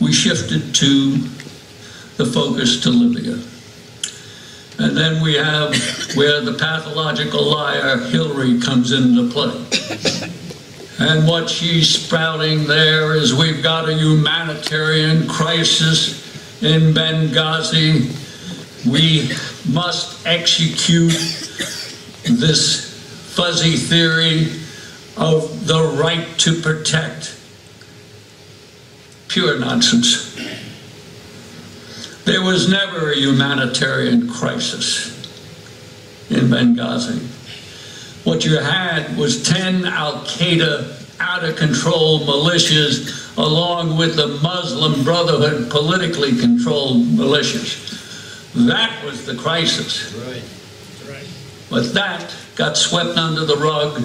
we shifted to the focus to Libya. And then we have where the pathological liar Hillary comes into play. And what she's sprouting there is we've got a humanitarian crisis in Benghazi. We must execute this fuzzy theory of the right to protect. Pure nonsense. There was never a humanitarian crisis in Benghazi. What you had was 10 Al-Qaeda out-of-control militias along with the Muslim Brotherhood politically controlled militias. That was the crisis. Right. But that got swept under the rug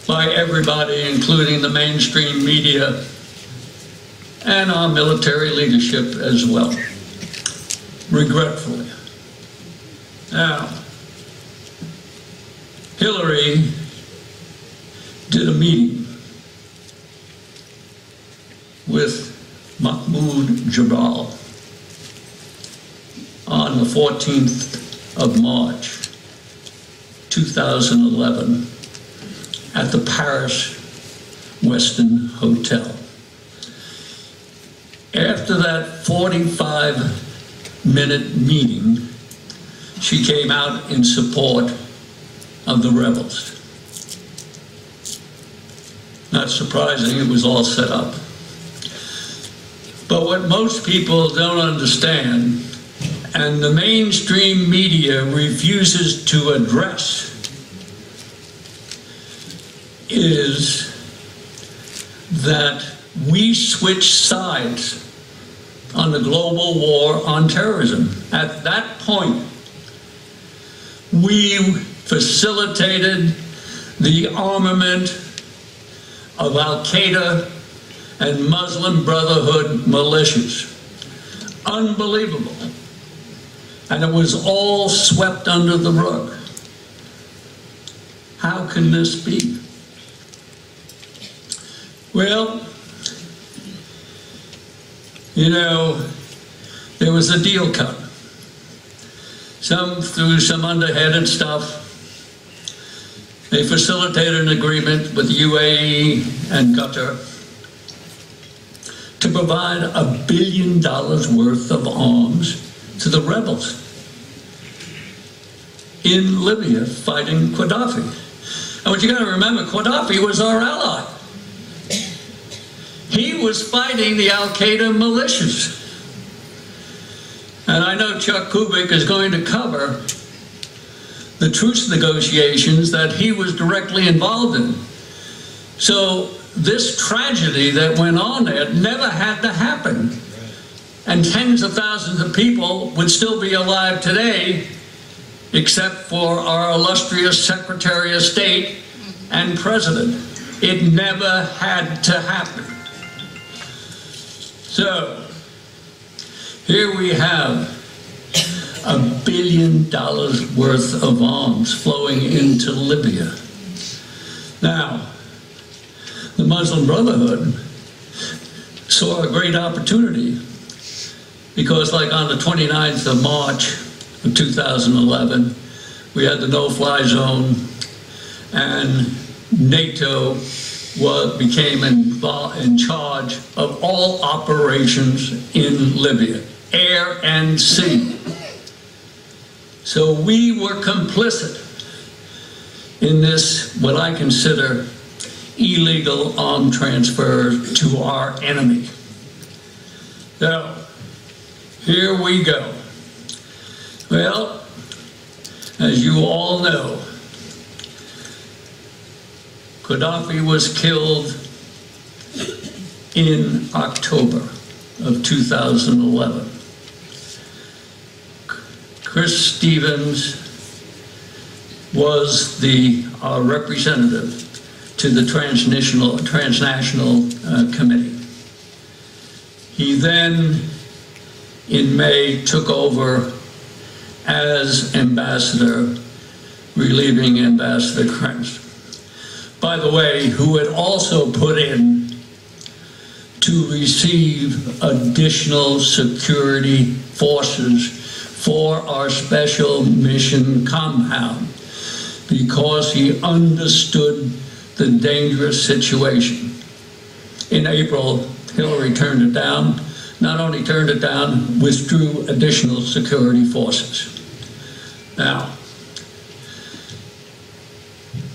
by everybody, including the mainstream media and our military leadership as well, regretfully. Now, Hillary did a meeting with Mahmoud Jabal on the 14th of March, 2011, at the Paris Westin Hotel. After that 45-minute meeting, she came out in support of the rebels. Not surprising, it was all set up. But what most people don't understand, and the mainstream media refuses to address, is that we switched sides on the global war on terrorism. At that point, we facilitated the armament of Al-Qaeda and Muslim Brotherhood militias. Unbelievable. And it was all swept under the rug. How can this be? Well, you know, there was a deal cut. Through some underhanded stuff, they facilitated an agreement with UAE and Qatar to provide $1 billion worth of arms to the rebels in Libya fighting Gaddafi. And what you got to remember, Gaddafi was our ally. He was fighting the Al-Qaeda militias. And I know Chuck Kubik is going to cover the truce negotiations that he was directly involved in. So this tragedy that went on there never had to happen. And tens of thousands of people would still be alive today, except for our illustrious Secretary of State and President. It never had to happen. So, here we have $1 billion worth of arms flowing into Libya. Now, the Muslim Brotherhood saw a great opportunity because, like on the 29th of March of 2011, we had the no-fly zone, and NATO became in charge of all operations in Libya, air and sea. So we were complicit in this, what I consider, illegal arm transfer to our enemy. So, here we go. Well, as you all know, Gaddafi was killed in October of 2011. Chris Stevens was the representative to the transnational committee. He then, in May, took over as ambassador, relieving Ambassador Krenz. By the way, who had also put in to to receive additional security forces for our special mission compound because he understood the dangerous situation. In April, Hillary turned it down. Not only turned it down, withdrew additional security forces. Now,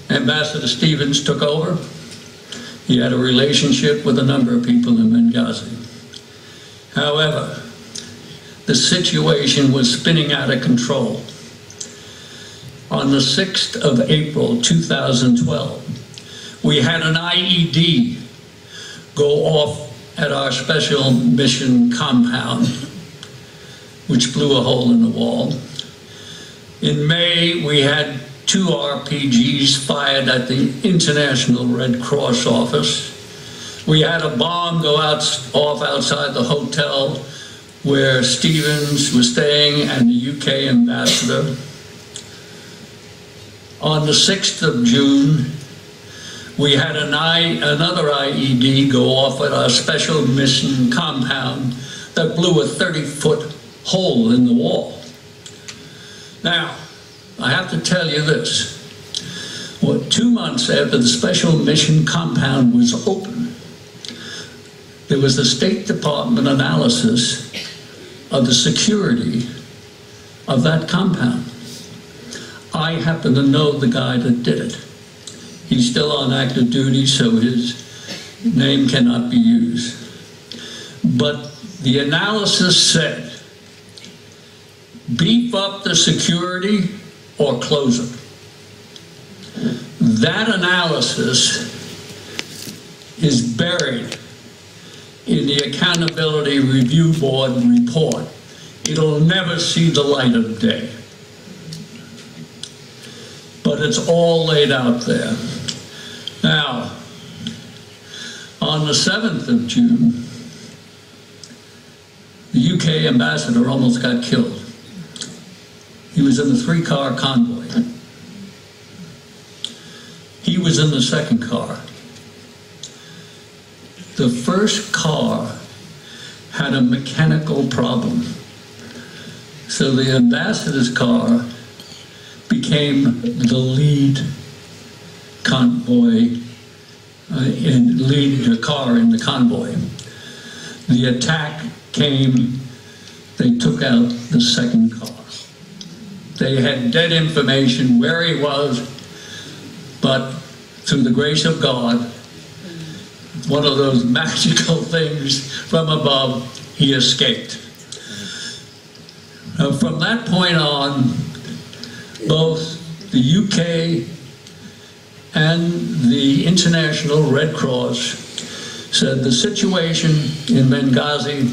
Ambassador Stevens took over. He had a relationship with a number of people in Benghazi. However, the situation was spinning out of control. On the 6th of April, 2012, we had an IED go off at our special mission compound, which blew a hole in the wall. In May, we had 2 RPGs fired at the International Red Cross office. We had a bomb go off outside the hotel where Stevens was staying and the UK ambassador. On the 6th of June, we had another IED go off at our special mission compound that blew a 30-foot hole in the wall. Now, I have to tell you this. 2 months after the special mission compound was open, there was a State Department analysis of the security of that compound. I happen to know the guy that did it. He's still on active duty, so his name cannot be used. But the analysis said, beef up the security or close it. That analysis is buried in the Accountability Review Board report. It'll never see the light of day. But it's all laid out there. Now, on the 7th of June, the UK ambassador almost got killed. He was in a 3-car convoy. He was in the second car. The first car had a mechanical problem. So the ambassador's car became the lead convoy, lead car in the convoy. The attack came, they took out the second car. They had dead information where he was, but through the grace of God, one of those magical things from above, he escaped. From that point on, both the UK and the International Red Cross said the situation in Benghazi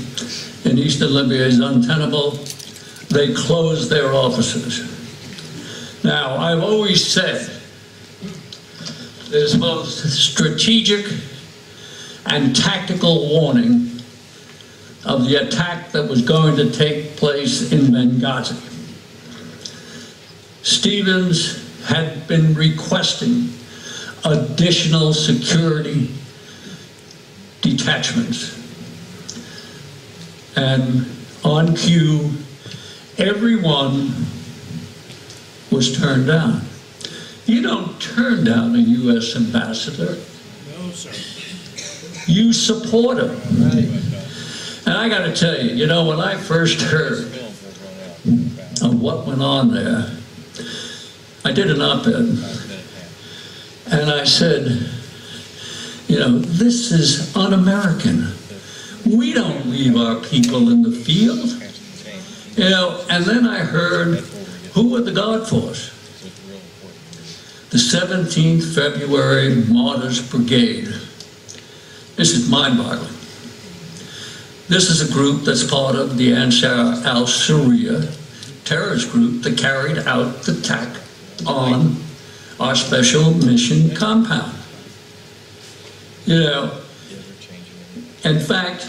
in eastern Libya is untenable. They closed their offices. Now, I've always said there's both strategic and tactical warning of the attack that was going to take place in Benghazi. Stevens had been requesting additional security detachments. And on cue, everyone was turned down. You don't turn down a U.S. ambassador. No, sir. You support him. Right. And I got to tell you, you know, when I first heard of what went on there, I did an op-ed, and I said, you know, this is un-American. We don't leave our people in the field. You know, and then I heard, who were the Guard Force? The 17th February Martyrs Brigade. This is mind-boggling. This is a group that's part of the Ansar al-Sharia terrorist group that carried out the attack on our special mission compound. You know, in fact,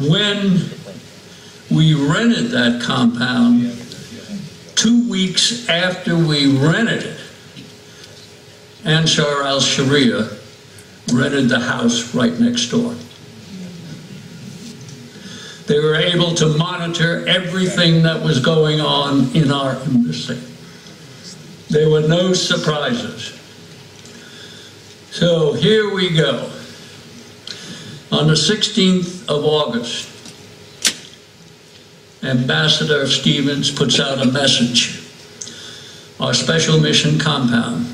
when we rented that compound, 2 weeks after we rented it, Ansar al-Sharia rented the house right next door. They were able to monitor everything that was going on in our embassy. There were no surprises. So here we go. On the 16th of August, Ambassador Stevens puts out a message. Our special mission compound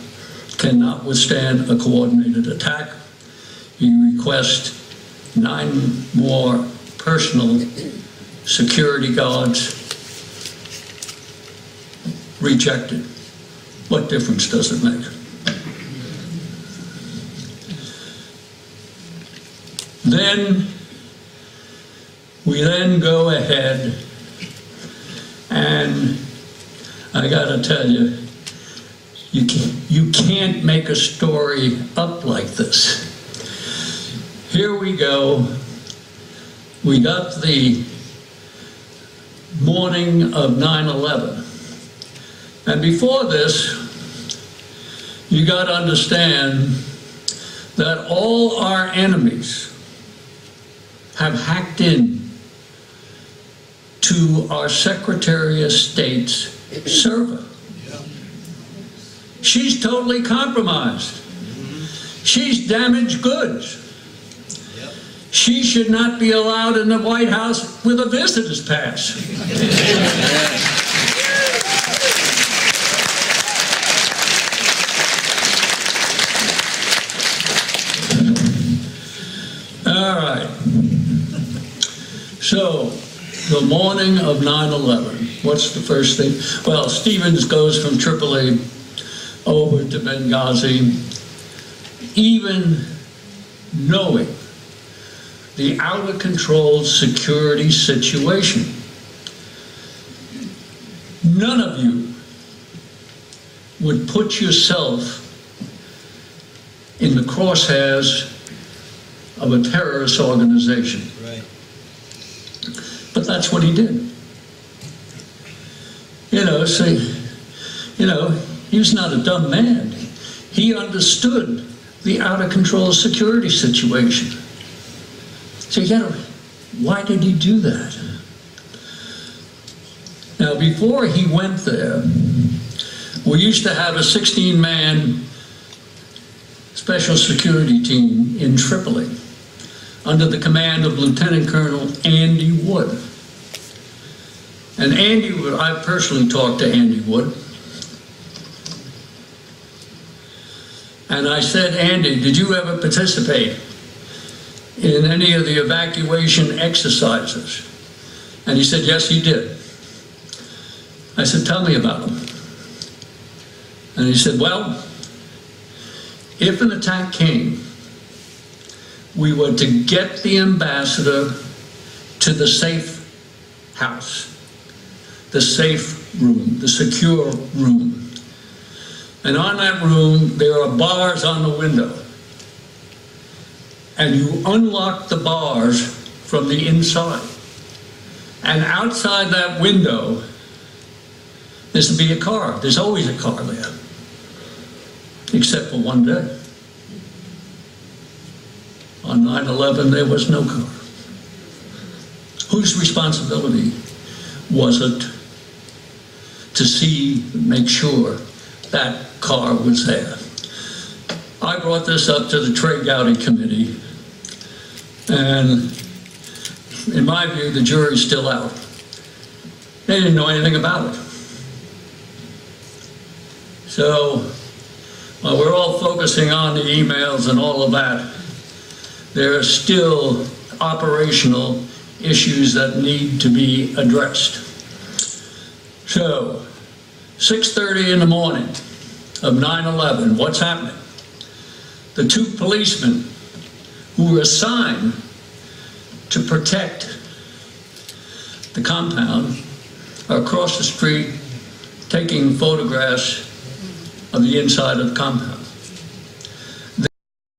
cannot withstand a coordinated attack. He requests 9 more personal security guards. Rejected. What difference does it make? Then we go ahead, and I gotta tell you, you can't make a story up like this. Here we go. We got the morning of 9/11. And before this, you got to understand that all our enemies have hacked in to our Secretary of State's server. She's totally compromised. She's damaged goods. She should not be allowed in the White House with a visitor's pass. All right. So, the morning of 9/11, what's the first thing? Well, Stevens goes from Tripoli over to Benghazi, even knowing the out-of-control security situation. None of you would put yourself in the crosshairs of a terrorist organization. Right. But that's what he did. He was not a dumb man. He understood the out-of-control security situation. So why did he do that? Now, before he went there, we used to have a 16-man special security team in Tripoli under the command of Lieutenant Colonel Andy Wood. And Andy Wood, I personally talked to Andy Wood. And I said, Andy, did you ever participate in any of the evacuation exercises? And he said, yes, he did. I said, tell me about them. And he said, well, if an attack came, we were to get the ambassador to the safe house, the safe room, the secure room. And on that room, there are bars on the window. And you unlock the bars from the inside. And outside that window, there's to be a car. There's always a car there. Except for one day. On 9/11, there was no car. Whose responsibility was it to make sure that car was there? I brought this up to the Trey Gowdy Committee, and in my view, the jury's still out. They didn't know anything about it. So, while we're all focusing on the emails and all of that, there are still operational issues that need to be addressed. So, 6:30 in the morning of 9/11, what's happening? The 2 policemen who were assigned to protect the compound are across the street taking photographs of the inside of the compound.